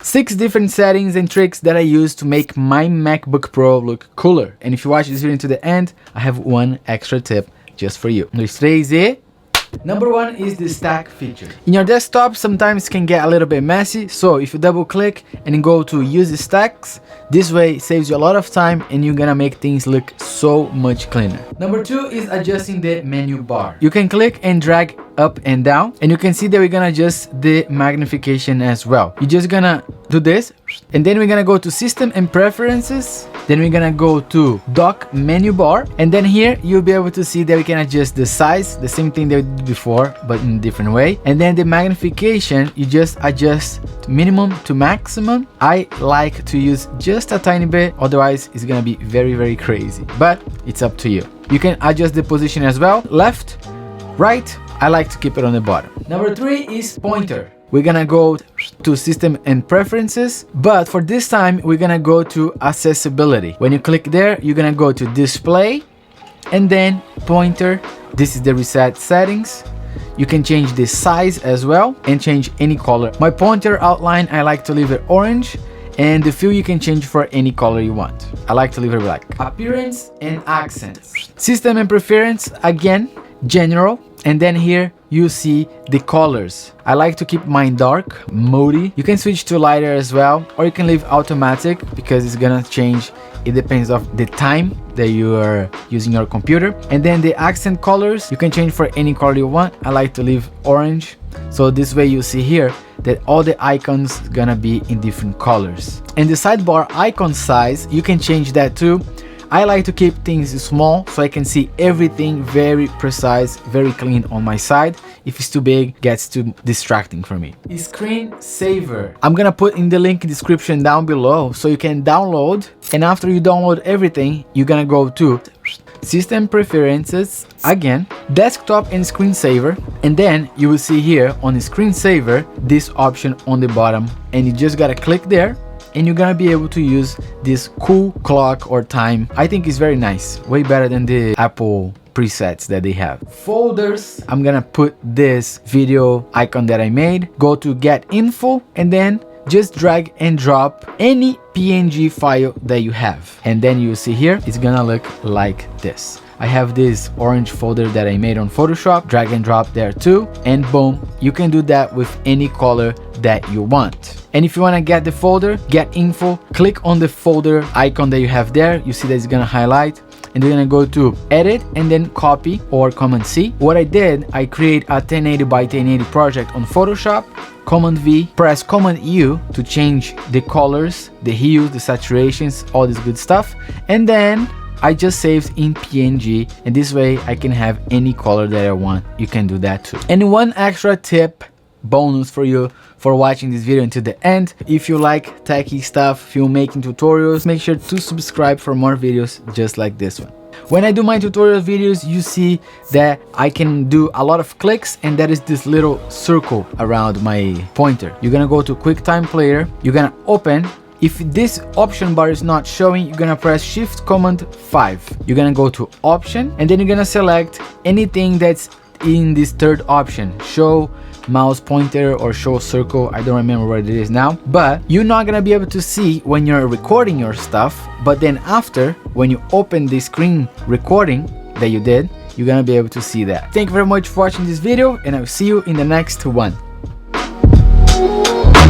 6 different settings and tricks that I use to make my MacBook Pro look cooler. And if you watch this video to the end, I have one extra tip just for you. Number 1 is the stack feature. In your desktop, sometimes it can get a little bit messy, so if you double click and go to use stacks, this way it saves you a lot of time and you're gonna make things look so much cleaner. Number 2 is adjusting the menu bar. You can click and drag up and down, and you can see that we're gonna adjust the magnification as well. You're just gonna do this, and then we're gonna go to system and preferences, then we're gonna go to dock menu bar, and then here you'll be able to see that we can adjust the size, the same thing that we did before but in a different way. And then the magnification, you just adjust minimum to maximum. I like to use just a tiny bit, otherwise it's gonna be very crazy, but it's up to you. You can adjust the position as well, left, right. I like to keep it on the bottom. Number 3 is pointer. We're gonna go to system and preferences, but for this time we're gonna go to accessibility. When you click there, you're gonna go to display and then pointer. This is the reset settings. You can change the size as well and change any color. My pointer outline, I like to leave it orange, and the fill you can change for any color you want. I like to leave it black. Appearance and accents. System and preference, again, general, and then here you see the colors. I like to keep mine dark, moody. You can switch to lighter as well, or you can leave automatic because it's gonna change. It depends of the time that you are using your computer. And then the accent colors, you can change for any color you want. I like to leave orange, so this way you see here that all the icons gonna be in different colors. And the sidebar icon size, you can change that too. I like to keep things small so I can see everything very precise, very clean on my side. If it's too big, it gets too distracting for me. Screen saver. I'm gonna put in the link description down below so you can download, and after you download everything, you're gonna go to system preferences, again, desktop and screensaver, and then you will see here on the screensaver this option on the bottom, and you just gotta click there and you're gonna be able to use this cool clock or time. I think it's very nice, way better than the Apple presets that they have. Folders, I'm gonna put this video icon that I made, go to get info, and then just drag and drop any PNG file that you have, and then you see here it's gonna look like this. I have this orange folder that I made on Photoshop, drag and drop there too, and boom, you can do that with any color that you want. And if you want to get the folder, get info, click on the folder icon that you have there. You see that it's gonna highlight, and you're gonna go to edit and then copy or Command C. What I did, I create a 1080 by 1080 project on Photoshop, Command V, press Command U to change the colors, the hues, the saturations, all this good stuff, and then I just saved in PNG, and this way I can have any color that I want. You can do that too. And one extra tip, bonus for you for watching this video until the end: if you like techie stuff, filmmaking tutorials, make sure to subscribe for more videos just like this one. When I do my tutorial videos, you see that I can do a lot of clicks, and that is this little circle around my pointer. You're gonna go to QuickTime Player, you're gonna open. If this option bar is not showing, you're gonna press Shift Command 5. You're gonna go to Option, and then you're gonna select anything that's in this third option, show mouse pointer or show circle. I don't remember what it is now, but you're not gonna be able to see when you're recording your stuff, but then after, when you open the screen recording that you did, you're gonna be able to see that. Thank you very much for watching this video, and I'll see you in the next one.